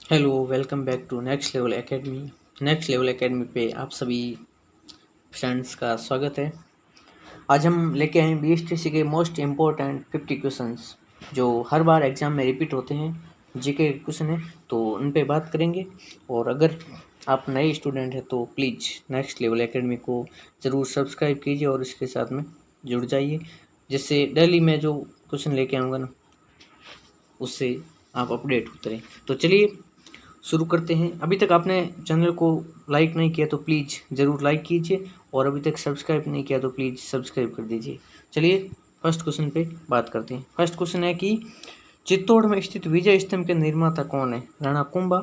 Hello, welcome back to next level academy. Next level academy पे आप सभी friends का स्वागत है। आज हम लेके आए हैं बीएसटीसी के मोस्ट इम्पोर्टेंट 50 क्वेश्चंस जो हर बार एग्जाम में रिपीट होते हैं। जीके क्वेश्चन है तो उन पे बात करेंगे। और अगर आप नए स्टूडेंट हैं तो प्लीज़ नेक्स्ट लेवल एकेडमी को ज़रूर सब्सक्राइब कीजिए और इसके साथ में जुड़ जाइए, जिससे डेली मैं जो क्वेश्चन लेके आऊँगा ना उससे आप अपडेट होते रहें। तो चलिए शुरू करते हैं। अभी तक आपने चैनल को लाइक नहीं किया तो प्लीज़ ज़रूर लाइक कीजिए, और अभी तक सब्सक्राइब नहीं किया तो प्लीज़ सब्सक्राइब कर दीजिए। चलिए फर्स्ट क्वेश्चन पे बात करते हैं। फर्स्ट क्वेश्चन है कि चित्तौड़ में स्थित विजय स्तंभ के निर्माता कौन है? राणा कुंभा,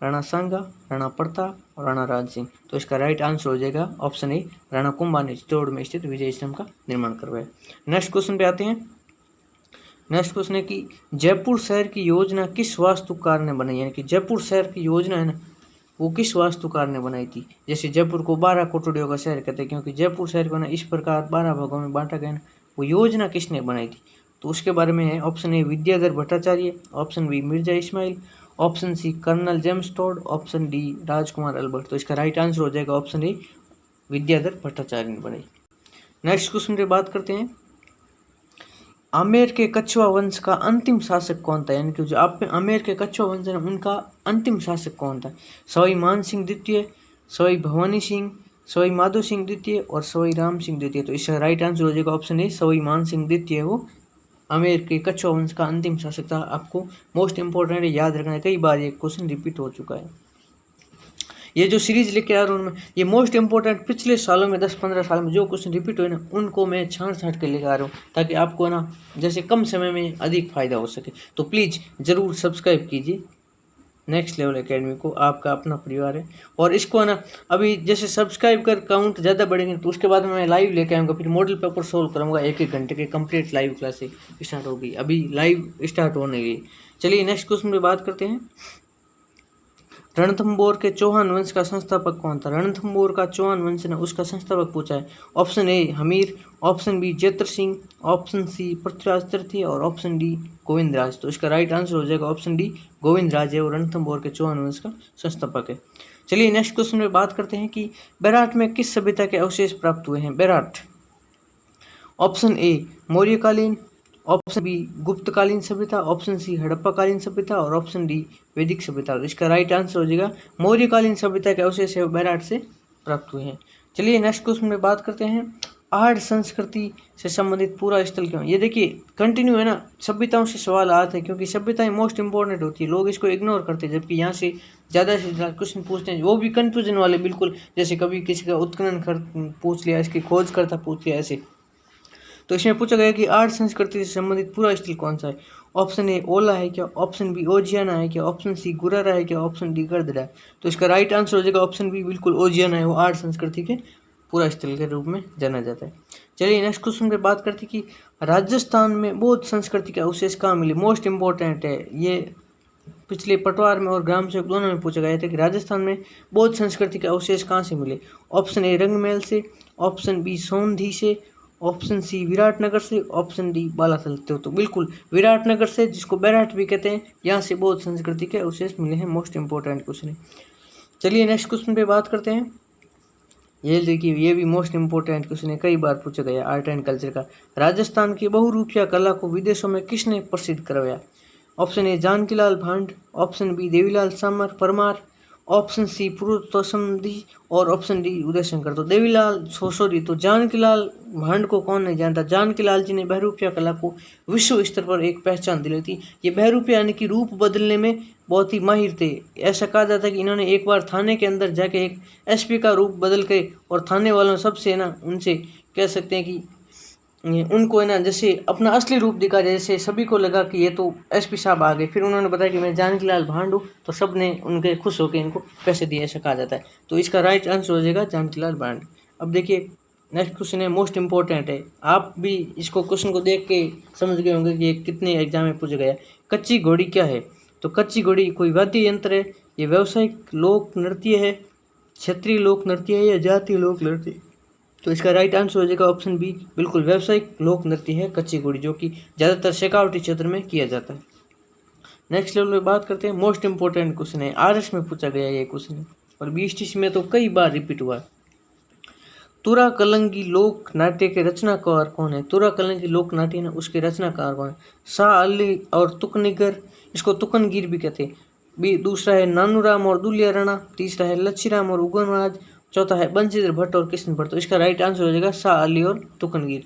राणा सांगा, राणा प्रताप और राणा राज सिंह। तो इसका राइट आंसर हो जाएगा ऑप्शन ए, राणा कुंभा ने चित्तौड़ में स्थित विजय स्तंभ का निर्माण करवाया। नेक्स्ट क्वेश्चन पे आते हैं। नेक्स्ट क्वेश्चन है कि जयपुर शहर की योजना किस वास्तुकार ने बनाई? यानी कि जयपुर शहर की योजना है ना, वो किस वास्तुकार ने बनाई थी? जैसे जयपुर को 12 कोठड़ियों का शहर कहते हैं, क्योंकि जयपुर शहर को ना इस प्रकार 12 भागों में बांटा गया ना, वो योजना किसने बनाई थी? तो उसके बारे में है option A Vidyadhar Bhattacharya, option B Mirza Ismail, option C colonel James Tod, option D राजकुमार अल्बर्ट। तो इसका राइट आंसर हो जाएगा ऑप्शन ए, विद्याधर भट्टाचार्य ने बनाई। नेक्स्ट क्वेश्चन पे बात करते हैं। आमेर के कछुआ वंश का अंतिम शासक कौन था? यानी कि जो आप आमेर के कछुआ वंश है उनका अंतिम शासक कौन था? सवाई मान सिंह द्वितीय, सवाई भवानी सिंह, सवाई माधो सिंह द्वितीय और सवाई राम सिंह द्वितीय। तो इसका राइट आंसर हो जाएगा ऑप्शन ए, सवाई मान सिंह द्वितीय वो आमेर के कछुआ वंश का अंतिम शासक था। आपको मोस्ट इंपॉर्टेंट याद रखना है, कई बार ये क्वेश्चन रिपीट हो चुका है। ये जो सीरीज लेके आ रहा हूँ मैं, ये मोस्ट इंपॉर्टेंट पिछले सालों में 10-15 साल में जो क्वेश्चन रिपीट हुए ना, उनको मैं छांट के लेके आ रहा हूँ, ताकि आपको ना जैसे कम समय में अधिक फायदा हो सके। तो प्लीज़ ज़रूर सब्सक्राइब कीजिए नेक्स्ट लेवल एकेडमी को, आपका अपना परिवार है। और इसको ना अभी जैसे सब्सक्राइब कर काउंट ज़्यादा बढ़ेंगे तो उसके बाद मैं लाइव लेके आऊँगा, फिर मॉडल पेपर सोल्व करूँगा 1-1 घंटे के कंप्लीट लाइव क्लासेस स्टार्ट होगी। अभी लाइव स्टार्ट होने गई। चलिए नेक्स्ट क्वेश्चन पे बात करते हैं। रणथंभौर के चौहान वंश का संस्थापक कौन था? रणथंभौर का चौहान वंश ने उसका संस्थापक पूछा है। Option A Hamir, option B Jetra Singh, option C Prithviraj तृतीय और ऑप्शन डी गोविंदराज। तो इसका राइट आंसर हो जाएगा ऑप्शन डी, गोविंदराज है वो रणथंभौर के चौहान वंश का संस्थापक है। चलिए नेक्स्ट क्वेश्चन में बात करते हैं कि बेराट में किस सभ्यता के अवशेष प्राप्त हुए हैं? बेराट, ऑप्शन ए मौर्यकालीन, ऑप्शन बी गुप्तकालीन सभ्यता, ऑप्शन सी हड़प्पाकालीन सभ्यता और ऑप्शन डी वैदिक सभ्यता। तो इसका राइट आंसर हो जाएगा मौर्यकालीन सभ्यता के अवशेष है बेराट से प्राप्त हुए हैं। चलिए नेक्स्ट क्वेश्चन में बात करते हैं। आर्य संस्कृति से संबंधित पूरा स्थल क्यों? ये देखिए कंटिन्यू है ना, सभ्यताओं से सवाल आते हैं, क्योंकि सभ्यताएं मोस्ट इंपॉर्टेंट होती है, लोग इसको इग्नोर करते हैं, जबकि यहाँ से ज़्यादा क्वेश्चन पूछते हैं, वो भी कन्फ्यूजन वाले बिल्कुल, जैसे कभी किसी का उत्खनन पूछ लिया, इसकी खोज करता पूछ लिया ऐसे। तो इसमें पूछा गया कि आर्य संस्कृति से संबंधित पूरा स्थल कौन सा है? ऑप्शन ए ओला है क्या, ऑप्शन बी ओजियाना है क्या, ऑप्शन सी गुरारा है क्या, ऑप्शन डी गर्दरा है। तो इसका राइट आंसर हो जाएगा ऑप्शन बी, बिल्कुल ओजियाना है वो आर्य संस्कृति के पूरा स्थल के रूप में जाना जाता है। चलिए नेक्स्ट क्वेश्चन पे बात करते हैं कि राजस्थान में बौद्ध संस्कृति के अवशेष कहाँ मिले? मोस्ट इंपॉर्टेंट है ये, पिछले पटवार में और ग्राम सेवक दोनों में पूछा गया था कि राजस्थान में बौद्ध संस्कृति के अवशेष कहाँ से मिले? ऑप्शन ए रंगमहल से, ऑप्शन बी सोंधी से, ऑप्शन सी विराटनगर से, ऑप्शन डी बालाथल से। तो बिल्कुल विराटनगर से, जिसको बेराट भी कहते हैं, यहाँ से बौद्ध संस्कृति के अवशेष मिले हैं। मोस्ट इंपॉर्टेंट क्वेश्चन है। चलिए नेक्स्ट क्वेश्चन पे बात करते हैं। ये देखिए ये भी मोस्ट इंपॉर्टेंट क्वेश्चन है, कई बार पूछा गया आर्ट एंड कल्चर का। राजस्थान की बहुरूपिया कला को विदेशों में किसने प्रसिद्ध करवाया? ऑप्शन ए जानकीलाल भांड, ऑप्शन बी देवीलाल सामर परमार, ऑप्शन सी पुरुषोत्तम और ऑप्शन डी उदय शंकर। तो देवीलाल सॉरी तो जानकीलाल भांड को कौन नहीं जानता? जानकीलाल जी ने बहरूपिया कला को विश्व स्तर पर एक पहचान दिलाई थी। ये बहरूपिया यानी कि रूप बदलने में बहुत ही माहिर थे। ऐसा कहा जाता है कि इन्होंने एक बार थाने के अंदर जाके एक एसपी का रूप बदल के, और थाने वालों सबसे ना उनसे कह सकते हैं कि उनको है ना जैसे अपना असली रूप दिखा, जैसे सभी को लगा कि ये तो एसपी साहब आ गए। फिर उन्होंने बताया कि मैं जानकीलाल भांड हूँ, तो सब ने उनके खुश होकर इनको पैसे दिए, ऐसा कहा जाता है। तो इसका राइट आंसर हो जाएगा जानकीलाल भांड। अब देखिए नेक्स्ट क्वेश्चन है, मोस्ट इंपॉर्टेंट है, आप भी इसको क्वेश्चन को देख के समझ गए होंगे कि ये कितने एग्जाम में पूछा गया। कच्ची घोड़ी क्या है? तो कच्ची घोड़ी कोई वाद्य यंत्र है, ये व्यावसायिक लोक नृत्य है, क्षेत्रीय लोक नृत्य है या जातीय लोक नृत्य? तो इसका राइट आंसर हो जाएगा ऑप्शन बी, बिल्कुल व्यावसायिक लोक नृत्य है कच्ची घोड़ी, जो कि ज़्यादातर शेखावटी क्षेत्र में किया जाता है। नेक्स्ट लेवल पे बात करते हैं, मोस्ट इंपोर्टेंट क्वेश्चन है, आरएस में पूछा गया ये क्वेश्चन है और बीएसटीसी में तो कई बार रिपीट हुआ है। तुरा कलंगी लोक नाट्य के रचनाकार कौन है? तुरा कलंगी लोक नाट्य ना उसके रचनाकार कौन है? शाह अली और तुकनिगर, इसको तुकनगीर भी कहते हैं। दूसरा है नानूराम और दुलिया राणा, तीसरा है लच्छीराम और उगनराज, चौथा है बंशीधर भट्ट और कृष्ण भट्ट। तो इसका राइट आंसर हो जाएगा शाह अली और तुकनगीर।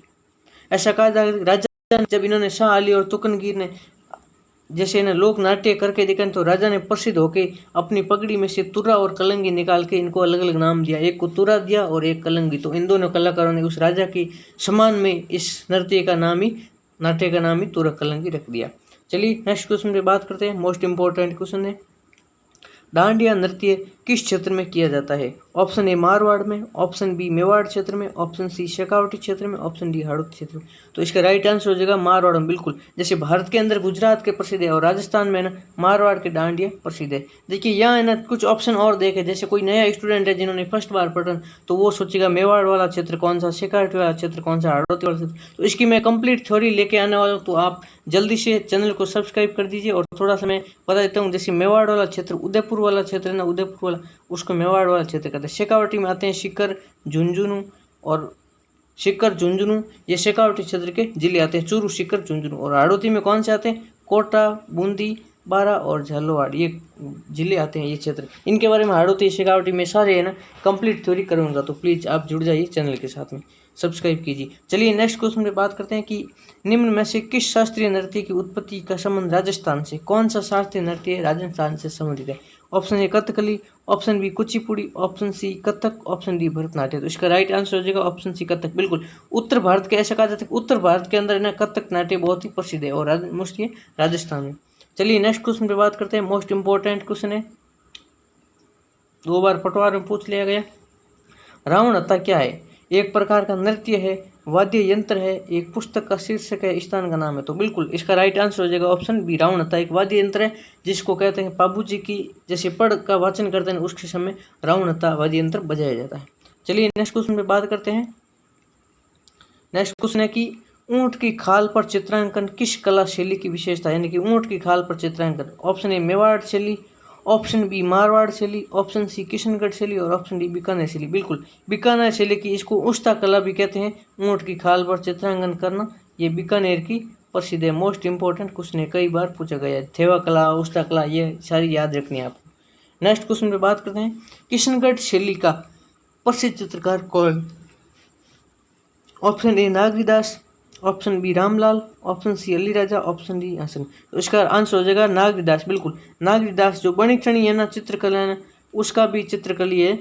ऐसा कहा जाता है राजा जब इन्होंने शाह अली और तुकनगीर ने जैसे इन्हें लोक नाट्य करके दिखाए तो राजा ने प्रसिद्ध होके अपनी पगड़ी में से तुरा और कलंगी निकाल के इनको अलग अलग नाम दिया, एक को तुरा दिया और एक कलंगी। तो इन दोनों कलाकारों ने उस राजा के सम्मान में इस नाट्य का नाम ही तुरा कलंगी रख दिया। चलिए नेक्स्ट क्वेश्चन पे बात करते हैं, मोस्ट इंपॉर्टेंट क्वेश्चन है, डांडिया नृत्य किस क्षेत्र में किया जाता है? ऑप्शन ए मारवाड़ में, ऑप्शन बी मेवाड़ क्षेत्र में, ऑप्शन सी शेखावटी क्षेत्र में, ऑप्शन डी हाड़ौती क्षेत्र में। तो इसका राइट आंसर हो जाएगा मारवाड़ में। बिल्कुल, जैसे भारत के अंदर गुजरात के प्रसिद्ध है और राजस्थान में ना मारवाड़ के डांडिया प्रसिद्ध है। देखिए यहाँ है ना कुछ ऑप्शन और देखे, जैसे कोई नया स्टूडेंट है जिन्होंने फर्स्ट बार पढ़ा तो वो सोचेगा मेवाड़ वाला क्षेत्र कौन सा, शेखावटी वाला क्षेत्र कौन सा, हाड़ौती वाला क्षेत्र। तो इसकी मैं कंप्लीट थ्योरी लेके आने वाला हूँ, तो आप जल्दी से चैनल को सब्सक्राइब कर दीजिए। और थोड़ा सा मैं बता देता हूँ, जैसे मेवाड़ वाला क्षेत्र उदयपुर वाला क्षेत्र है ना, उदयपुर वाला उसको मेवाड़ वाला क्षेत्र कहते हैं। शेखावटी में आते हैं शिकर, झुंझुनू और शिकर झुंझुनू, ये शेखावटी क्षेत्र के जिले आते हैं, चूरू, शिकर, झुंझुनू। और हाड़ौती में कौन से आते हैं? कोटा, बूंदी, बारा और झालावाड़, ये जिले आते हैं, ये क्षेत्र। इनके बारे में हाड़ौती शेखावटी में सारे है ना कंप्लीट थ्योरी करूंगा, तो प्लीज़ आप जुड़ जाइए चैनल के साथ में, सब्सक्राइब कीजिए। चलिए नेक्स्ट क्वेश्चन पे बात करते हैं कि निम्न में से किस शास्त्रीय नृत्य की उत्पत्ति का संबंध राजस्थान से? कौन सा शास्त्रीय नृत्य राजस्थान से संबंधित है? Option A Kathakali, option B Kuchipudi, option C Kathak, option D Bharatanatyam. तो इसका राइट आंसर हो जाएगा ऑप्शन सी कथक। बिल्कुल, उत्तर भारत के ऐसा कहा जाता है कि उत्तर भारत के अंदर ना कथक नाट्य बहुत ही प्रसिद्ध है और मोस्टली राजस्थान में। चलिए नेक्स्ट क्वेश्चन पे बात करते हैं, मोस्ट इंपॉर्टेंट क्वेश्चन है, 2 बार पटवार में पूछ लिया गया। रावण हत्या क्या है? एक प्रकार का नृत्य है, वाद्य यंत्र है, एक पुस्तक का शीर्षक है, स्थान का नाम है। तो बिल्कुल इसका राइट आंसर हो जाएगा ऑप्शन बी, रावण हत्या एक वाद्य यंत्र है जिसको कहते हैं बाबू जी की जैसे पढ़ का वाचन करते हैं उसके समय रावण हत्या वाद्य यंत्र बजाया जाता है। चलिए नेक्स्ट क्वेश्चन पे बात करते हैं। नेक्स्ट क्वेश्चन है कि ऊंट की खाल पर चित्रांकन किस कला शैली की विशेषता है? यानी कि ऊंट की खाल पर चित्रांकन। ऑप्शन ए मेवाड़ शैली, ऑप्शन बी मारवाड़ शैली, ऑप्शन सी किशनगढ़ शैली और ऑप्शन डी बीकानेर शैली। बिल्कुल, बीकानेर शैली की इसको उस्ता कला भी कहते हैं, ऊंट की खाल पर चित्रांकन करना, ये बीकानेर की प्रसिद्ध है। मोस्ट इंपॉर्टेंट क्वेश्चन है, कई बार पूछा गया है। थेवा कला, उस्ता कला, ये सारी याद रखनी है आपको। नेक्स्ट क्वेश्चन पे बात करते हैं, किशनगढ़ शैली का प्रसिद्ध चित्रकार कौन? Option A Nagaridas, option B Ramlal, option C Ali Raja, option D Hasan. तो इसका आंसर हो जाएगा नागरीदास। बिल्कुल, नागरीदास जो बणिकछणी है ना चित्रकला है ना, उसका भी चित्रकली है,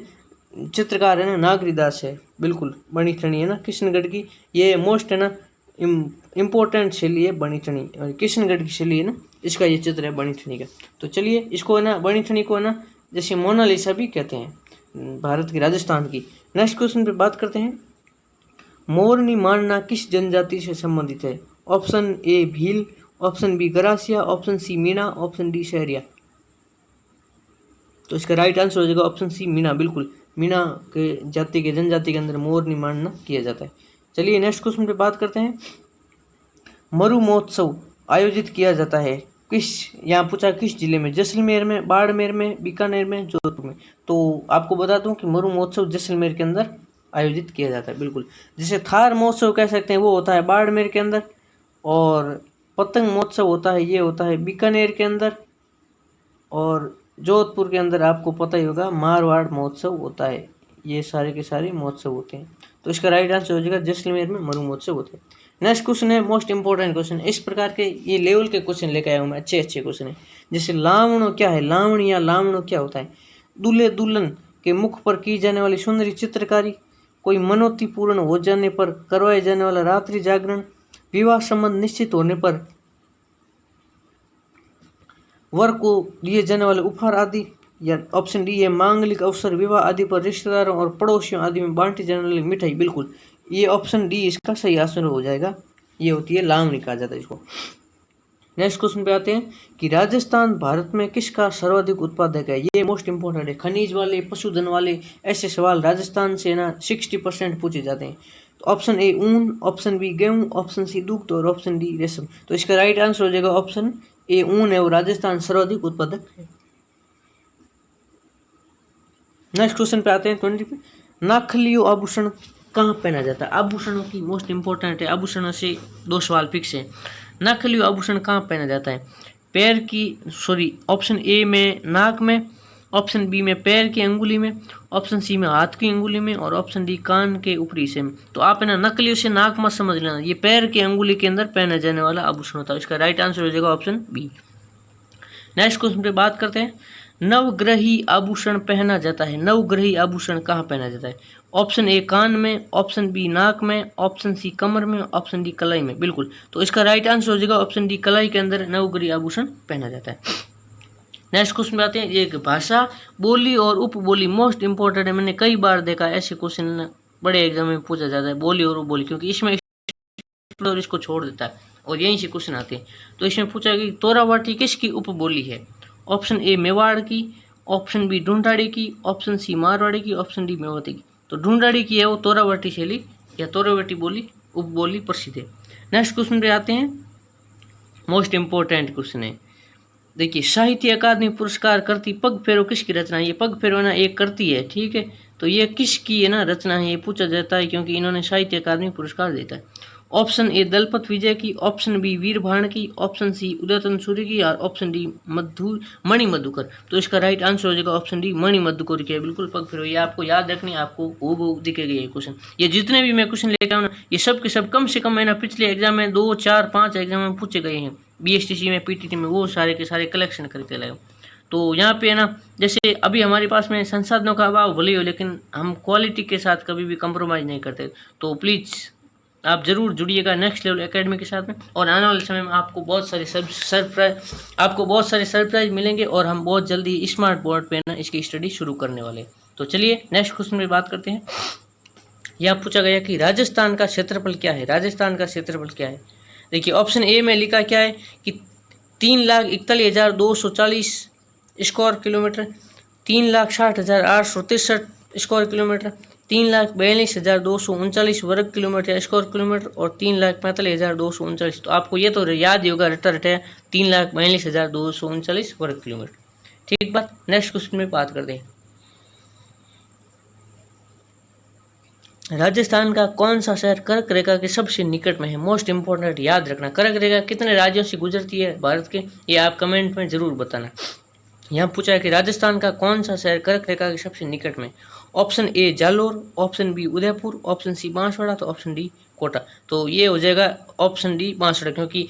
चित्रकार है ना नागरीदास है। बिल्कुल, बणिकछणी है ना किशनगढ़ की, ये मोस्ट है ना इम्पोर्टेंट शैली है बणिकछणी, और किशनगढ़ की शैली है ना इसका ये चित्र है बणिकछणी का। तो चलिए इसको है ना बणिकछणी को है ना जैसे मोनालिसा भी कहते हैं भारत की, राजस्थान की। नेक्स्ट क्वेश्चन पे बात करते हैं, मोरनी मानना किस जनजाति से संबंधित है? Option A Bhil, option B Garasia, option C Meena, option D Sahariya. तो इसका राइट आंसर हो जाएगा ऑप्शन सी मीणा। बिल्कुल, मीणा के जाति के जनजाति के अंदर मोरनी मानना किया जाता है। चलिए नेक्स्ट क्वेश्चन पे बात करते हैं, मरु महोत्सव आयोजित किया जाता है किस, यहाँ पूछा किस जिले में? जैसलमेर में, बाड़मेर में, बीकानेर में, जोधपुर में। तो आपको बता दूं कि मरु महोत्सव जैसलमेर के अंदर आयोजित किया जाता है। बिल्कुल, जिसे थार महोत्सव कह सकते हैं वो होता है बाड़मेर के अंदर, और पतंग महोत्सव होता है ये होता है बीकानेर के अंदर, और जोधपुर के अंदर आपको पता ही होगा मारवाड़ महोत्सव होता है। ये सारे के सारे महोत्सव होते हैं। तो इसका राइट आंसर हो जाएगा जैसलमेर में मरु महोत्सव होते हैं। नेक्स्ट क्वेश्चन है मोस्ट इंपॉर्टेंट क्वेश्चन, इस प्रकार के ये लेवल के क्वेश्चन लेकर आया हूँ मैं, अच्छे अच्छे क्वेश्चन है। जैसे लावणो क्या है? लावणी या लावणो क्या होता है? दूल्हे दुल्हन के मुख पर की जाने वाली सुंदरी चित्रकारी, कोई मनोती पूर्ण हो जाने पर करवाए जाने वाला रात्रि जागरण, विवाह संबंध निश्चित होने पर वर को दिए जाने वाले उपहार आदि, या ऑप्शन डी है मांगलिक अवसर, विवाह आदि पर रिश्तेदारों और पड़ोसियों आदि में बांटी जाने वाली मिठाई। बिल्कुल, ये ऑप्शन डी इसका सही आंसर हो जाएगा, ये होती है लावणी कहा जाता है इसको। नेक्स्ट क्वेश्चन पे आते हैं कि राजस्थान भारत में किसका सर्वाधिक उत्पादक है? ये मोस्ट इंपॉर्टेंट है, खनिज वाले, पशुधन वाले, ऐसे सवाल राजस्थान से ना 60% पूछे जाते हैं। तो ऑप्शन ए ऊन, ऑप्शन बी गेहूं, ऑप्शन सी दुग्ध और ऑप्शन डी रेशम। तो इसका राइट आंसर हो जाएगा ऑप्शन ए ऊन है और राजस्थान सर्वाधिक उत्पादक है। नेक्स्ट क्वेश्चन पे आते हैं 20 पे। नाखलियो आभूषण कहाँ पहना जाता है? आभूषणों की मोस्ट इंपॉर्टेंट है, आभूषणों से 2 सवाल फिक्स है। नाखलियो आभूषण कहाँ पहना जाता है? पैर की ऑप्शन ए में नाक में, ऑप्शन बी में पैर की अंगुली में, ऑप्शन सी में हाथ की अंगुली में और ऑप्शन डी कान के ऊपरी हिस्से में। तो आप है ना नकलियों से नाक मत समझ लेना, ये पैर की अंगुली के अंदर पहना जाने वाला आभूषण होता है। इसका राइट आंसर हो जाएगा ऑप्शन बी। नेक्स्ट क्वेश्चन पे बात करते हैं। नवग्रही आभूषण पहना जाता है, नवग्रही आभूषण कहाँ पहना जाता है? ऑप्शन ए कान में, ऑप्शन बी नाक में, ऑप्शन सी कमर में, ऑप्शन डी कलाई में। बिल्कुल, तो इसका राइट आंसर हो जाएगा ऑप्शन डी, कलाई के अंदर नवग्रही आभूषण पहना जाता है। नेक्स्ट क्वेश्चन में आते हैं। एक भाषा, बोली और उपबोली मोस्ट इंपॉर्टेंट है। मैंने कई बार देखा ऐसे क्वेश्चन बड़े एग्जाम में पूछा जाता है, बोली और उपबोली, क्योंकि इसमें इसको छोड़ देता है और यहीं से क्वेश्चन आते हैं। तो इसमें पूछा कि तोरावाटी किसकी उपबोली है? ऑप्शन ए मेवाड़ की, ऑप्शन बी ढूंढाड़ी की, ऑप्शन सी मारवाड़ी की, ऑप्शन डी मेवाती की। तो ढूंढाड़ी की है वो तोरावाटी शैली या तोरावाटी बोली उपबोली प्रसिद्ध है। नेक्स्ट क्वेश्चन पे आते हैं। मोस्ट इंपॉर्टेंट क्वेश्चन है, देखिए साहित्य अकादमी पुरस्कार करती पग फेरो किसकी रचना है? ये पग फेरो ना एक करती है, ठीक है, तो ये किसकी है ना रचना है, ये पूछा जाता है क्योंकि इन्होंने साहित्य अकादमी पुरस्कार देता है। ऑप्शन ए दलपत विजय की, ऑप्शन बी वीर भाण की, ऑप्शन सी उदयतन सूर्य की और ऑप्शन डी मणि मधुकर। तो इसका राइट आंसर हो जाएगा ऑप्शन डी, मणि मधुकर की है। बिल्कुल पग फेरो, ये आपको याद रखनी है, आपको हूबहू दिखेगा ये क्वेश्चन। ये जितने भी मैं क्वेश्चन लेकर आऊँ ना, ये सब के सब कम से कम है ना पिछले एग्जाम में 2, 4, 5 एग्जाम में पूछे गए हैं, BSTC में, PTT में, वो सारे के सारे कलेक्शन करके लाए। तो यहाँ पे है ना, जैसे अभी हमारे पास में संसाधनों का अभाव भले हो, लेकिन हम क्वालिटी के साथ कभी भी कंप्रोमाइज़ नहीं करते। तो प्लीज़ आप ज़रूर जुड़िएगा नेक्स्ट लेवल एकेडमी के साथ में, और आने वाले समय में आपको बहुत सारे सरप्राइज मिलेंगे और हम बहुत जल्दी स्मार्ट बोर्ड पे ना इसकी स्टडी शुरू करने वाले। तो चलिए नेक्स्ट क्वेश्चन में बात करते हैं। यहाँ पूछा गया कि राजस्थान का क्षेत्रफल क्या है? राजस्थान का क्षेत्रफल क्या है? देखिए ऑप्शन ए में लिखा क्या है कि 3,41,240 स्क्वायर किलोमीटर, 3,60,863 स्क्वायर किलोमीटर, 3,42,239 वर्ग किलोमीटर स्क्वायर किलोमीटर और 3,45,239। तो आपको ये तो याद ही होगा रटा रटा 3,42,239 वर्ग किलोमीटर। ठीक बात। नेक्स्ट क्वेश्चन में बात करते हैं। राजस्थान का कौन सा शहर कर्क रेखा के सबसे निकट में है? मोस्ट इंपॉर्टेंट, याद रखना। कर्क रेखा कितने राज्यों से गुजरती है भारत के, ये आप कमेंट में जरूर बताना। यहाँ पूछा है कि राजस्थान का कौन सा शहर कर्क रेखा के सबसे निकट में? Option A Jalore, option B Udaipur, option C Banswara, तो ऑप्शन डी कोटा। तो ये हो जाएगा ऑप्शन डी बांसवाड़ा, क्योंकि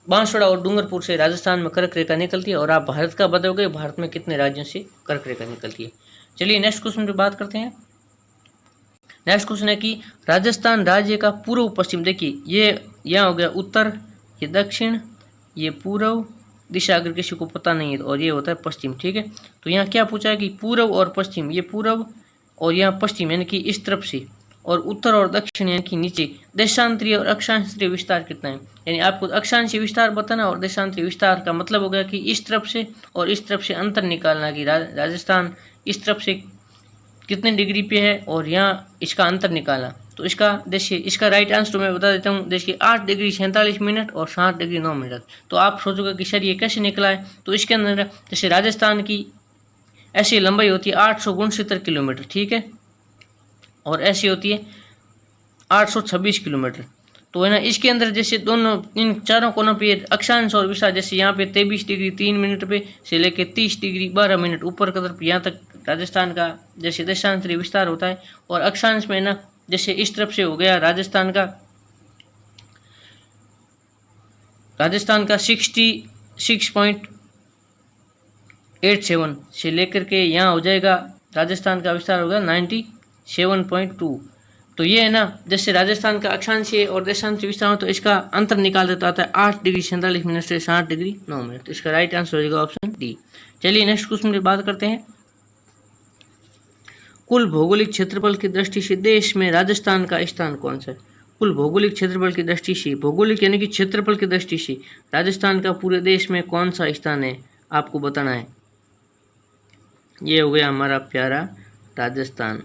बांसवाड़ा और डूंगरपुर से राजस्थान में कर्क रेखा निकलती है। और आप भारत का बताओगे भारत में कितने राज्यों से कर्क रेखा निकलती है। चलिए नेक्स्ट क्वेश्चन पे बात करते हैं। नेक्स्ट क्वेश्चन है कि राजस्थान राज्य का पूर्व पश्चिम, देखिए ये यहाँ हो गया उत्तर, ये दक्षिण, ये पूर्व दिशा अगर किसी को पता नहीं है, और ये होता है पश्चिम। ठीक है, तो यहाँ क्या पूछा है कि पूर्व और पश्चिम, ये पूर्व और यहाँ पश्चिम यानी कि इस तरफ से, और उत्तर और दक्षिण यानी कि नीचे। देशांतरीय और अक्षांशीय विस्तार कितना है? यानी आपको अक्षांशीय विस्तार बताना और देशांतरीय विस्तार का मतलब हो गया कि इस तरफ से और इस तरफ से अंतर निकालना कि राजस्थान इस तरफ से कितने डिग्री पे है और यहाँ इसका अंतर निकालना। तो इसका देखिए, इसका राइट आंसर मैं बता देता हूँ। देखिए 8 डिग्री 47 मिनट और 7 डिग्री 9 मिनट। तो आप सोचोगे कि सर ये कैसे निकला है? तो इसके अंदर जैसे राजस्थान की ऐसी लंबाई होती है 869 किलोमीटर, ठीक है, और ऐसी होती है 826 किलोमीटर। तो है ना, इसके अंदर जैसे दोनों इन चारों कोनों पे अक्षांश और विस्तार, जैसे यहाँ पे 23 डिग्री 3 मिनट पे से लेके 30 डिग्री 12 मिनट ऊपर की तरफ यहाँ तक राजस्थान का जैसे देशांतरीय विस्तार होता है। और अक्षांश में ना जैसे इस तरफ से हो गया राजस्थान का 66.87 से लेकर के यहाँ हो जाएगा राजस्थान का विस्तार होगा 97.2। तो ये है ना, जैसे राजस्थान का अक्षांशीय और देशांतरीय विस्तार हो तो इसका अंतर निकाल देता आता है 8 डिग्री 47 मिनट से 7 डिग्री 9 मिनट। तो इसका राइट आंसर हो जाएगा ऑप्शन डी। चलिए नेक्स्ट क्वेश्चन की बात करते हैं। कुल भौगोलिक क्षेत्रफल की दृष्टि से देश में राजस्थान का स्थान कौन सा है? कुल भौगोलिक क्षेत्रफल की दृष्टि से, भौगोलिक यानी कि क्षेत्रफल की दृष्टि से राजस्थान का पूरे देश में कौन सा स्थान है आपको बताना है। ये हो गया हमारा प्यारा राजस्थान।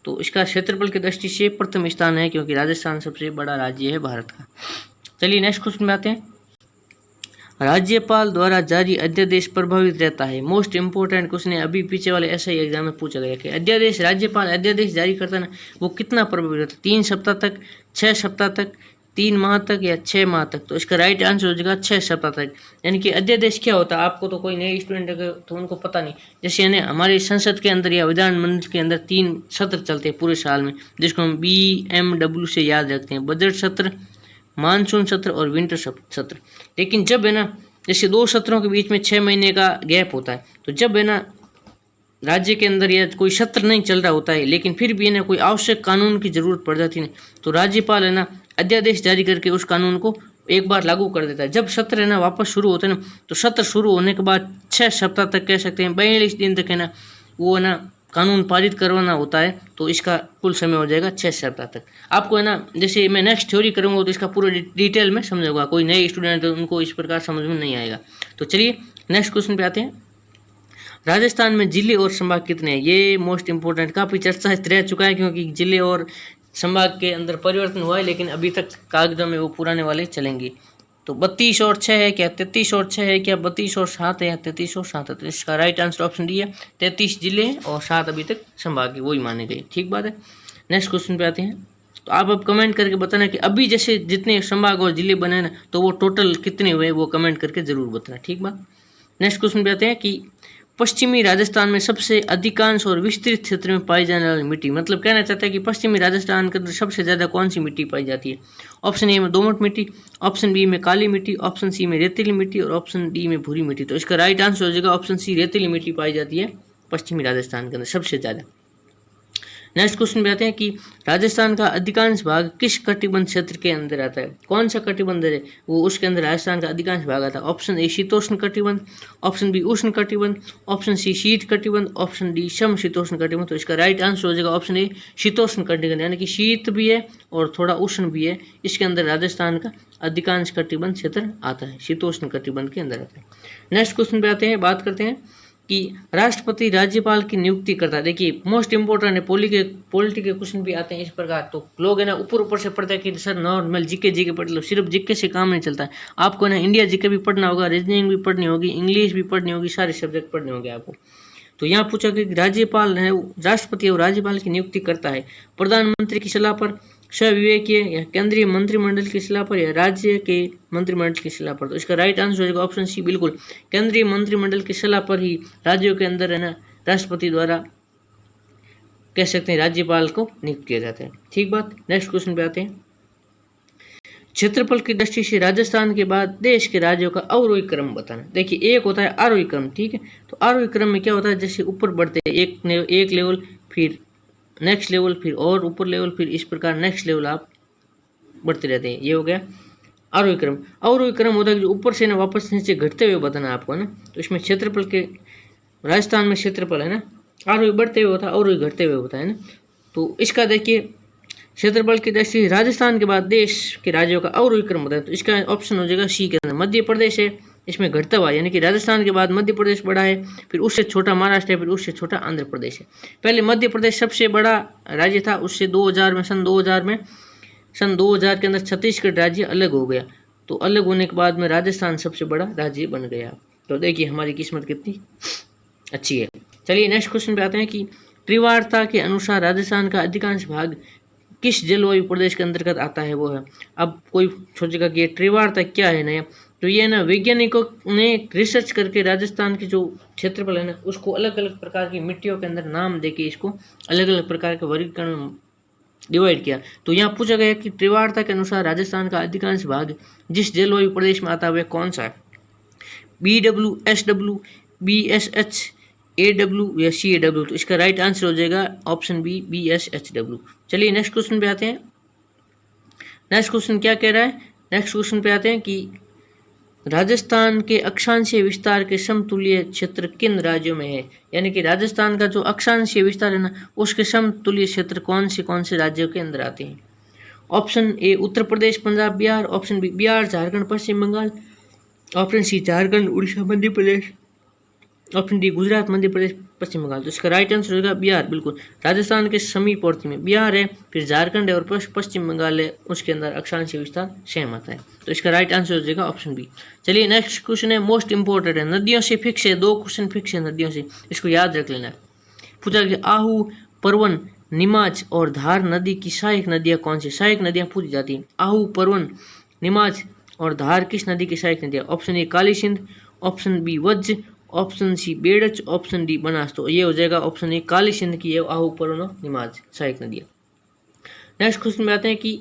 तो इसका क्षेत्रफल की दृष्टि से प्रथम स्थान है, क्योंकि राजस्थान सबसे बड़ा राज्य है भारत का। चलिए नेक्स्ट क्वेश्चन में आते हैं। राज्यपाल द्वारा जारी अध्यादेश प्रभावित रहता है। मोस्ट इंपोर्टेंट क्वेश्चन है, अभी पीछे वाले ऐसे ही एग्जाम में पूछा गया कि अध्यादेश, राज्यपाल अध्यादेश जारी करता है ना, वो कितना प्रभावित रहता है? 3 सप्ताह तक, 6 सप्ताह तक, 3 माह तक या 6 माह तक? तो इसका राइट आंसर हो जाएगा 6 सप्ताह तक। यानी कि अध्यादेश क्या होता है, आपको तो कोई नए स्टूडेंट है तो उनको पता नहीं। जैसे यानी हमारे संसद के अंदर या विधानमंडल के अंदर 3 सत्र चलते हैं पूरे साल में, जिसको हम BMW से याद रखते हैं, बजट सत्र, मानसून सत्र और विंटर सत्र। लेकिन जब है ना, जैसे 2 सत्रों के बीच में 6 महीने का गैप होता है, तो जब है ना राज्य के अंदर या कोई सत्र नहीं चल रहा होता है, लेकिन फिर भी है ना कोई आवश्यक कानून की जरूरत पड़ जाती है, तो राज्यपाल है ना अध्यादेश जारी करके उस कानून को एक बार लागू कर देता है। जब सत्र है ना वापस शुरू होते हैं ना, तो सत्र शुरू होने के बाद 6 सप्ताह तक कह सकते हैं, 42 दिन तक है ना वो है ना कानून पारित करवाना होता है। तो इसका कुल समय हो जाएगा 6 सप्ताह तक। आपको है ना, जैसे मैं नेक्स्ट थ्योरी करूँगा तो इसका पूरा डिटेल में समझूंगा, कोई नए स्टूडेंट है उनको इस प्रकार समझ में नहीं आएगा। तो चलिए नेक्स्ट क्वेश्चन पे आते हैं। राजस्थान में जिले और संभाग कितने हैं? ये मोस्ट इंपोर्टेंट, काफ़ी चर्चा रह चुका है, क्योंकि जिले और संभाग के अंदर परिवर्तन हुआ है, लेकिन अभी तक कागजों में वो पुराने वाले चलेंगे। तो 32 और 6 है क्या, 33 और 6 है क्या, 32 और 7 है या 33 और 7 है? तो इसका राइट आंसर ऑप्शन डी है, 33 जिले और 7 अभी तक संभाग वही माने गए। ठीक बात है। नेक्स्ट क्वेश्चन पे आते हैं। तो आप अब कमेंट करके बताना कि अभी जैसे जितने संभाग और जिले बने ना, तो वो टोटल कितने हुए, वो कमेंट करके जरूर बताना। ठीक बात। नेक्स्ट क्वेश्चन पे आते हैं कि पश्चिमी राजस्थान में सबसे अधिकांश और विस्तृत क्षेत्र में पाई जाने वाली मिट्टी, मतलब कहना चाहता है कि पश्चिमी राजस्थान के अंदर सबसे ज़्यादा कौन सी मिट्टी पाई जाती है? ऑप्शन ए में दोमट मिट्टी, ऑप्शन बी में काली मिट्टी, ऑप्शन सी में रेतीली मिट्टी और ऑप्शन डी में भूरी मिट्टी। तो इसका राइट आंसर हो जाएगा ऑप्शन सी, रेतीली मिट्टी पाई जाती है पश्चिमी राजस्थान के अंदर सबसे ज़्यादा। नेक्स्ट क्वेश्चन पे आते हैं कि राजस्थान का अधिकांश भाग किस कटिबंध क्षेत्र के अंदर आता है? कौन सा कटिबंध है वो, उसके अंदर राजस्थान का अधिकांश भाग आता है? ऑप्शन ए शीतोष्ण कटिबंध, ऑप्शन बी उष्ण कटिबंध, ऑप्शन सी शीत कटिबंध, ऑप्शन डी समशीतोष्ण कटिबंध। तो इसका राइट आंसर हो जाएगा ऑप्शन ए, शीतोष्ण कटिबंध, यानी कि शीत भी है और थोड़ा उष्ण भी है। इसके अंदर राजस्थान का अधिकांश कटिबंध क्षेत्र आता है, शीतोष्ण कटिबंध के अंदर आता है। नेक्स्ट क्वेश्चन पे आते हैं, बात करते हैं कि राष्ट्रपति राज्यपाल की नियुक्ति करता है। देखिए मोस्ट इंपोर्टेंट है, पॉलिटी के क्वेश्चन भी आते हैं इस प्रकार। तो लोग है ना ऊपर से पढ़ते हैं कि सर नॉर्मल जीके पढ़ लो, सिर्फ जीके से काम नहीं चलता है। आपको ना इंडिया जीके भी पढ़ना होगा, रीजनिंग भी पढ़नी होगी, इंग्लिश भी पढ़नी होगी, सारे सब्जेक्ट पढ़ने होंगे आपको। तो यहाँ पूछा कि राज्यपाल है, राष्ट्रपति और राज्यपाल की नियुक्ति करता है प्रधानमंत्री की सलाह पर, स्विवेकीय या केंद्रीय मंत्रिमंडल की सलाह पर, या राज्य के मंत्रिमंडल की सलाह पर? तो इसका राइट आंसर हो जाएगा ऑप्शन सी, बिल्कुल केंद्रीय मंत्रिमंडल की सलाह पर ही राज्यों के अंदर है ना राष्ट्रपति द्वारा कह सकते हैं राज्यपाल को नियुक्त किया जाता है। ठीक बात। नेक्स्ट क्वेश्चन पे आते हैं। क्षेत्रफल की दृष्टि से राजस्थान के बाद देश के राज्यों का अवरोही क्रम बताना। देखिए एक होता है आरोही क्रम, ठीक है। तो आरोही क्रम में क्या होता है, जैसे ऊपर बढ़ते हैं एक लेवल, फिर नेक्स्ट लेवल, फिर और ऊपर लेवल, फिर इस प्रकार नेक्स्ट लेवल आप बढ़ते रहते हैं। ये हो गया आरोही क्रम। अवरोही क्रम होता है जो ऊपर से ना वापस नीचे घटते हुए बताना आपको ना। तो इसमें क्षेत्रफल के, राजस्थान में क्षेत्रफल है ना आरोही बढ़ते हुए होता है, अवरोही घटते हुए होता है ना। तो इसका देखिए क्षेत्रफल की दृष्टि से राजस्थान के बाद देश के राज्यों का अवरोही क्रम होता है। तो इसका ऑप्शन हो जाएगा सी के अंदर। मध्य प्रदेश है इसमें घटता हुआ, यानी कि राजस्थान के बाद मध्य प्रदेश बड़ा है, फिर उससे छोटा महाराष्ट्र है, फिर उससे छोटा आंध्र प्रदेश है। पहले मध्य प्रदेश सबसे बड़ा राज्य था, उससे 2000 में सन 2000 के अंदर छत्तीसगढ़ राज्य अलग हो गया। तो अलग होने के बाद में राजस्थान सबसे बड़ा राज्य बन गया। तो देखिए हमारी किस्मत कितनी अच्छी है। चलिए नेक्स्ट क्वेश्चन पे आते हैं कि त्रिवार्ता के अनुसार राजस्थान का अधिकांश भाग किस जलवायु प्रदेश के अंतर्गत आता है, वो है। अब कोई सोचेगा कि ये त्रिवार्ता क्या है नया, तो ये ना वैज्ञानिकों ने रिसर्च करके राजस्थान की जो क्षेत्रफल है ना उसको अलग अलग प्रकार की मिट्टियों के अंदर नाम देके इसको अलग अलग प्रकार के वर्गीकरण में डिवाइड किया। तो यहाँ पूछा गया कि त्रिवार्ता के अनुसार राजस्थान का अधिकांश भाग जिस जलवायु प्रदेश में आता है वह कौन सा है? BW, SW, BSH, AW या CAW? तो इसका राइट आंसर हो जाएगा ऑप्शन बी, BSHW। चलिए नेक्स्ट क्वेश्चन पे आते हैं। नेक्स्ट क्वेश्चन क्या कह रहा है? नेक्स्ट क्वेश्चन पे आते हैं कि राजस्थान के अक्षांशीय विस्तार के समतुल्य क्षेत्र किन राज्यों में है? यानी कि राजस्थान का जो अक्षांशीय विस्तार है ना उसके समतुल्य क्षेत्र कौन से राज्यों के अंदर आते हैं? Option A Uttar Pradesh, Punjab, Bihar, option B Bihar, Jharkhand, Paschim Bengal, option C Jharkhand, Orissa, Madhya Pradesh, option D Gujarat, Madhya Pradesh, Paschim Bengal. तो इसका राइट आंसर होगा बिहार। बिल्कुल, राजस्थान के समीपवर्ती में बिहार है, फिर झारखंड है और पश्चिम बंगाल है, उसके अंदर अक्षांशीय विस्तार सेम आता है। तो इसका राइट आंसर हो जाएगा ऑप्शन बी। चलिए नेक्स्ट क्वेश्चन है, मोस्ट इंपॉर्टेंट है, नदियों से फिक्स है, 2 क्वेश्चन फिक्स है नदियों से, इसको याद रख लेना है। पूछा कि आहू, परवन, निमाज और धार नदी की सहायक नदियां कौन सी? सहायक नदियां पूछी जाती हैं। आहू, परवन, निमाज और धार किस नदी की सहायक नदियां? Option A Kali Sindh, option B Vajj, option C Berach, option D Banas. तो ये हो जाएगा ऑप्शन ए काली सिंध की है आहू, परवन और निमाज सहायक नदियां। नेक्स्ट क्वेश्चन में आते हैं कि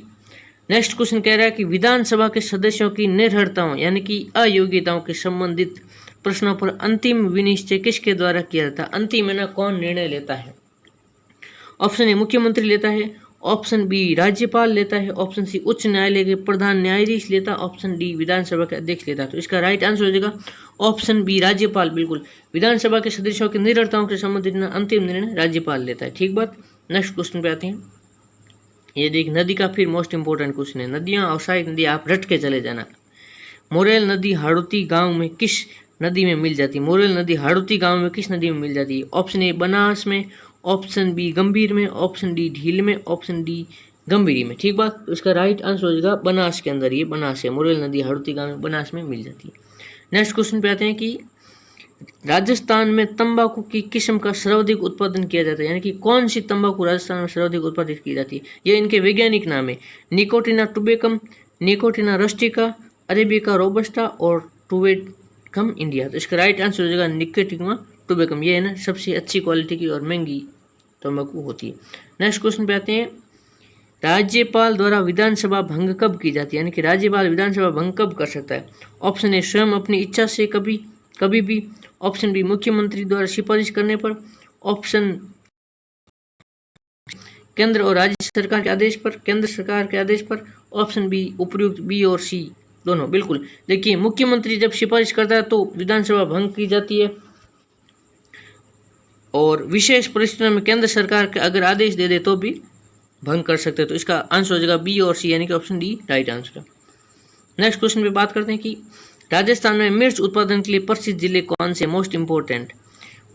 नेक्स्ट क्वेश्चन कह रहा है कि विधानसभा के सदस्यों की निर्भरताओं यानी कि अयोग्यताओं के संबंधित प्रश्नों पर अंतिम विनिश्चय किसके द्वारा किया जाता है? अंतिम है ना, कौन निर्णय लेता है? ऑप्शन ए मुख्यमंत्री लेता है, ऑप्शन बी राज्यपाल लेता है, ऑप्शन सी उच्च न्यायालय के प्रधान न्यायाधीश लेता है, ऑप्शन डी विधानसभा के अध्यक्ष लेता है। तो इसका राइट आंसर हो जाएगा ऑप्शन बी राज्यपाल। बिल्कुल, विधानसभा के सदस्यों की निर्भरताओं से संबंधित अंतिम निर्णय राज्यपाल लेता है। ठीक बात। नेक्स्ट क्वेश्चन पे आते हैं। ये देख नदी का फिर मोस्ट इंपोर्टेंट क्वेश्चन है, नदियां और सहायक नदी आप रट के चले जाना। मोरेल नदी हाड़ौती गांव में किस नदी में मिल जाती है? मोरेल नदी हाड़ौती गांव में किस नदी में मिल जाती है? ऑप्शन ए बनास में, ऑप्शन बी गंभीर में, ऑप्शन डी ढील में, ऑप्शन डी गंभीरी में। ठीक बात। तो इसका राइट आंसर हो जाएगा बनास के अंदर, ये बनास है, मोरेल नदी हाड़ौती गांव में बनास में मिल जाती है। नेक्स्ट क्वेश्चन पे आते हैं कि राजस्थान में तंबाकू की किस्म का सर्वाधिक उत्पादन किया जाता है, यानी कि कौन सी तंबाकू राजस्थान में सर्वाधिक उत्पादित की जाती है? ये इनके वैज्ञानिक नाम है, निकोटिना टुबेकम, निकोटिना रस्टिका, अरेबिका रोबस्टा और टुबेकम इंडिया। तो इसका राइट आंसर हो जाएगा निकोटिना टुबेकम। ये है ना सबसे अच्छी क्वालिटी की और महंगी तंबाकू होती है। नेक्स्ट क्वेश्चन पे आते हैं, राज्यपाल द्वारा विधानसभा भंग कब की जाती है, यानी कि राज्यपाल विधानसभा भंग कब कर सकता है? ऑप्शन ए स्वयं अपनी इच्छा से कभी भी, ऑप्शन बी मुख्यमंत्री द्वारा सिफारिश करने पर, ऑप्शन केंद्र और राज्य सरकार के आदेश पर, केंद्र सरकार के आदेश पर, ऑप्शन बी उपयुक्त बी और सी दोनों। बिल्कुल, देखिए मुख्यमंत्री जब सिफारिश करता है तो विधानसभा भंग की जाती है, और विशेष परिस्थितियों में केंद्र सरकार के अगर आदेश दे दे तो भी भंग कर सकते हैं। तो इसका आंसर हो जाएगा बी और सी, यानी कि ऑप्शन डी राइट आंसर है। नेक्स्ट क्वेश्चन पे बात करते हैं कि राजस्थान में मिर्च उत्पादन के लिए प्रसिद्ध जिले कौन से? मोस्ट इंपोर्टेंट,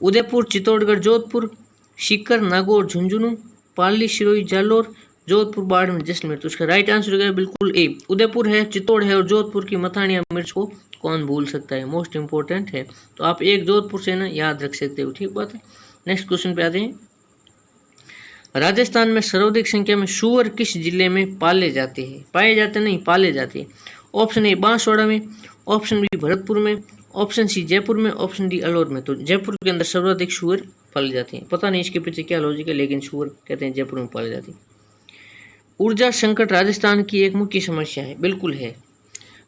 उदयपुर, चित्तौड़गढ़, जोधपुर, सीकर, नागौर, झुंझुनू, पाली, सिरोही, जालोर, जोधपुर, बाड़मेर, जैसलमेर। तो इसका राइट आंसर हो गया बिल्कुल ए, उदयपुर है, चित्तौड़ है और जोधपुर की मथानिया मिर्च को कौन भूल सकता है, मोस्ट इंपोर्टेंट है। तो आप एक जोधपुर से ना याद रख सकते हो। ठीक बात है। नेक्स्ट क्वेश्चन पे आते हैं, राजस्थान में सर्वाधिक संख्या में सुअर किस जिले में पाले जाते हैं? पाए जाते नहीं, पाले जाते हैं। ऑप्शन ए बांसवाड़ा में, ऑप्शन बी भरतपुर में, ऑप्शन सी जयपुर में, ऑप्शन डी अलौर में। तो जयपुर के अंदर सर्वाधिक सुअर पाले जाते हैं। पता नहीं इसके पीछे क्या लॉजिक है, लेकिन सुअर कहते हैं जयपुर में पाले जाते हैं। ऊर्जा संकट राजस्थान की एक मुख्य समस्या है। बिल्कुल है।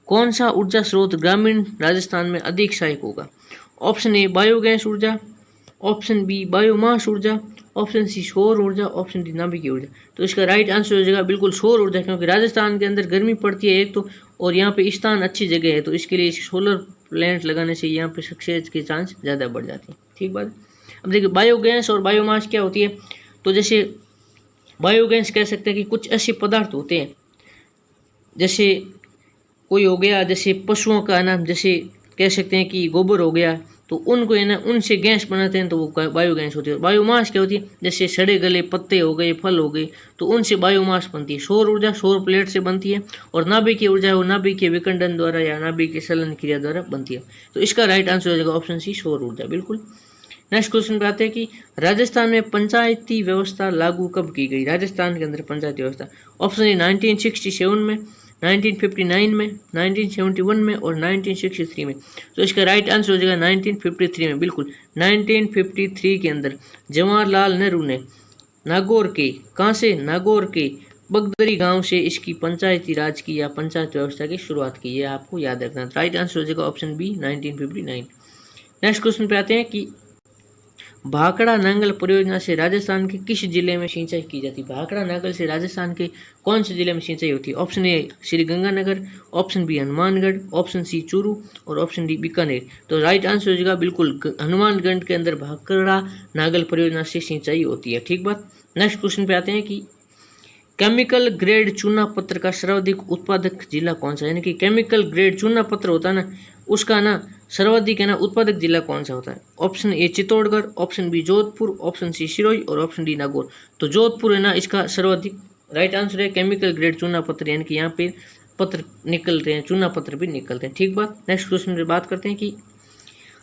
कौन सा ऊर्जा स्रोत ग्रामीण राजस्थान में अधिक सहायक होगा? ऑप्शन ए बायोगैस ऊर्जा, ऑप्शन बी बायोमास ऊर्जा, ऑप्शन सी सौर ऊर्जा, ऑप्शन डी नाभिकीय ऊर्जा। तो इसका राइट आंसर हो जाएगा बिल्कुल सौर ऊर्जा, क्योंकि राजस्थान के अंदर गर्मी पड़ती है एक तो, और यहाँ पे स्थान अच्छी जगह है, तो इसके लिए सोलर प्लेंट लगाने से यहाँ पे सक्सेस के चांस ज़्यादा बढ़ जाते हैं। ठीक बात। अब देखिए बायोगैस और बायोमास क्या होती है। तो जैसे बायोगैस कह सकते हैं कि कुछ ऐसे पदार्थ होते हैं, जैसे कोई हो गया, जैसे पशुओं का नाम, जैसे कह सकते हैं कि गोबर हो गया, तो उनको है ना उनसे गैस बनाते हैं, तो वो बायोगैस होती है। बायोमास क्या होती है? जैसे सड़े गले पत्ते हो गए, फल हो गए, तो उनसे बायोमास बनती है। सौर ऊर्जा सौर प्लेट से बनती है, और नाभिकीय ऊर्जा वो नाभिकीय विखंडन द्वारा या नाभिकीय संलन क्रिया द्वारा बनती है। तो इसका राइट आंसर हो जाएगा ऑप्शन सी सौर ऊर्जा। बिल्कुल। नेक्स्ट क्वेश्चन पे आते हैं कि राजस्थान में पंचायती व्यवस्था लागू कब की गई? राजस्थान के अंदर पंचायती व्यवस्था, ऑप्शन ए 1967 में, 1959 में, 1971 में और 1963 में। तो इसका राइट आंसर हो जाएगा 1953 में। बिल्कुल, 1953 के अंदर जवाहरलाल नेहरू ने नागौर के, कहाँ से? नागौर के बगदरी गांव से इसकी पंचायती राज की या पंचायत व्यवस्था की शुरुआत की। ये आपको याद रखना है। राइट आंसर हो जाएगा ऑप्शन बी 1959। नेक्स्ट क्वेश्चन पे आते हैं कि भाखड़ा नांगल परियोजना से राजस्थान के किस जिले में सिंचाई की जाती है? भाखड़ा नांगल से राजस्थान के कौन से जिले में सिंचाई होती है? Option A Shri Ganganagar, option B Hanumangarh, option C Churu और ऑप्शन डी बीकानेर। तो राइट आंसर हो जाएगा बिल्कुल हनुमानगढ़ के अंदर भाखड़ा नांगल परियोजना से सिंचाई होती है। ठीक बात। नेक्स्ट क्वेश्चन पे आते हैं कि केमिकल ग्रेड चूना पत्थर का सर्वाधिक उत्पादक जिला कौन सा? यानी कि केमिकल ग्रेड चूना पत्थर होता है ना, उसका ना सर्वाधिक है ना उत्पादक जिला कौन सा होता है? Option A Chittorgarh, option B Jodhpur, option C Sirohi और ऑप्शन डी नागौर। तो जोधपुर है ना इसका सर्वाधिक राइट आंसर है। केमिकल ग्रेड चूना पत्थर यानी कि यहाँ पे पत्र निकलते हैं, चूना पत्थर भी निकलते हैं। ठीक बात। नेक्स्ट क्वेश्चन पे बात करते हैं कि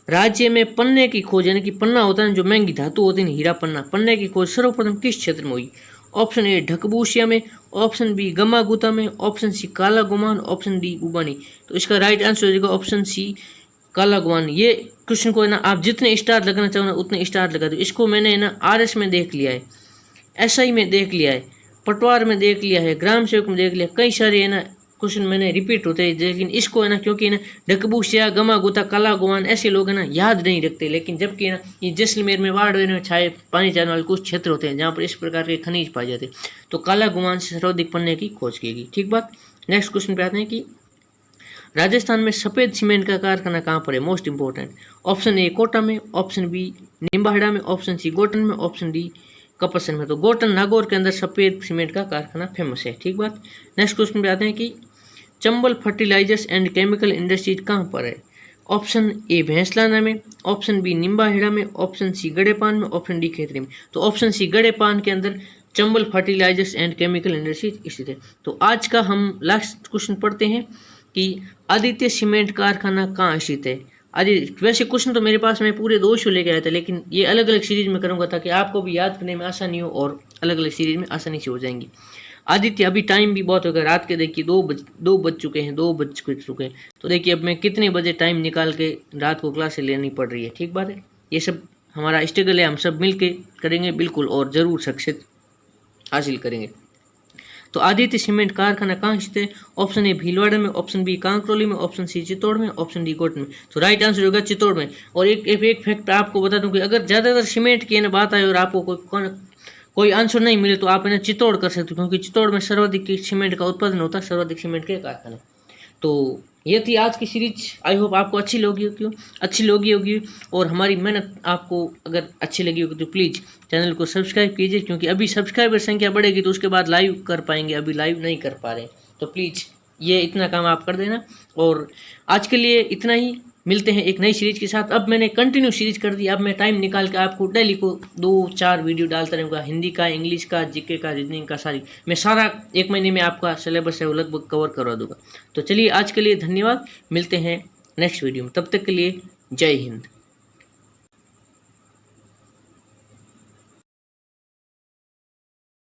राज्य में पन्ने की खोज यानी कि पन्ना होता है जो महंगी धातु होती है, हीरा पन्ना, पन्ने की खोज सर्वप्रथम किस क्षेत्र में हुई? ऑप्शन ए ढकबूसिया में, ऑप्शन बी गमागुता में, ऑप्शन सी काला गुमान, ऑप्शन डी उबानी। तो इसका राइट आंसर हो जाएगा ऑप्शन सी काला गुमान। ये क्वेश्चन को है ना आप जितने स्टार लगाना चाहो ना उतने स्टार लगा दो। इसको मैंने है ना आरएस में देख लिया है, एसआई में देख लिया है, पटवार में देख लिया है, ग्राम सेवक में देख लिया, कई सारे है ना क्वेश्चन मैंने रिपीट होते हैं। लेकिन इसको है ना क्योंकि ना डकबूसिया, गमा गुता, काला गुमान ऐसे लोग है ना याद नहीं रखते। लेकिन जबकि ना ये जैसलमेर में बाढ़ में छाए पानी जाने वाले कुछ क्षेत्र होते हैं जहाँ पर इस प्रकार के खनिज पाए जाते हैं। तो काला गुमान से सर्वाधिक पन्ने की खोज की गई। ठीक बात। नेक्स्ट क्वेश्चन पे आते हैं कि राजस्थान में सफ़ेद सीमेंट का कारखाना कहाँ पर है? Most important. Option A Kota में, ऑप्शन बी निम्बाहेड़ा में, ऑप्शन सी गोटन में, ऑप्शन डी कपसन में। तो गोटन नागौर के अंदर सफ़ेद सीमेंट का कारखाना फेमस है। ठीक बात। नेक्स्ट क्वेश्चन पे आते हैं कि Chambal fertilisers and chemical industries कहाँ पर है? ऑप्शन ए भैंसलाना में, ऑप्शन बी निम्बाहेड़ा में, ऑप्शन सी गड़ेपान में, ऑप्शन डी खेतरी में। तो ऑप्शन सी गड़ेपान के अंदर Chambal fertilisers and chemical industries स्थित है। तो आज का हम लास्ट क्वेश्चन पढ़ते हैं कि आदित्य सीमेंट कारखाना कहाँ स्थित है? वैसे क्वेश्चन तो मेरे पास मैं पूरे 200 लेके आया था, लेकिन ये अलग अलग सीरीज में करूँगा ताकि आपको भी याद करने में आसानी हो और अलग अलग सीरीज में आसानी से हो जाएंगी। आदित्य, अभी टाइम भी बहुत हो गया, रात के देखिए 2 बज चुके हैं, 2 बज चुके हैं। तो देखिए अब मैं कितने बजे टाइम निकाल के रात को क्लासें लेनी पड़ रही है। ठीक बात है। ये सब हमारा स्ट्रगल है, हम सब मिल के करेंगे बिल्कुल और ज़रूर सक्सेस हासिल करेंगे। तो आदित्य सीमेंट कारखाना कहाँ स्थित है? ऑप्शन ए भीलवाड़ा में, ऑप्शन बी कांकरोली में, ऑप्शन सी चित्तौड़ में, ऑप्शन डी गोट में। तो राइट आंसर होगा चित्तौड़ में। और एक फैक्ट आपको बता दूं कि अगर ज़्यादातर सीमेंट की ना बात आए और आपको कोई आंसर नहीं मिले तो आप इन्हें चित्तौड़ कर सकते हो, क्योंकि चित्तौड़ में सर्वाधिक सीमेंट का उत्पादन होता है, सर्वाधिक सीमेंट के कारखाने। तो ये थी आज की सीरीज। आई होप आपको अच्छी लगी होगी और हमारी मेहनत आपको अगर अच्छी लगी होगी तो प्लीज़ चैनल को सब्सक्राइब कीजिए, क्योंकि अभी सब्सक्राइबर संख्या बढ़ेगी तो उसके बाद लाइव कर पाएंगे, अभी लाइव नहीं कर पा रहे। तो प्लीज़ ये इतना काम आप कर देना। और आज के लिए इतना ही, मिलते हैं एक नई सीरीज के साथ। अब मैंने कंटिन्यू सीरीज कर दी, अब मैं टाइम निकाल के आपको डेली को 2-4 वीडियो डालता रहूँगा, हिंदी का, इंग्लिश का, जीके का, रीजनिंग का, सारी मैं सारा 1 महीने में आपका सिलेबस है वो लगभग कवर करवा दूंगा। तो चलिए आज के लिए धन्यवाद, मिलते हैं नेक्स्ट वीडियो में, तब तक के लिए जय हिंद।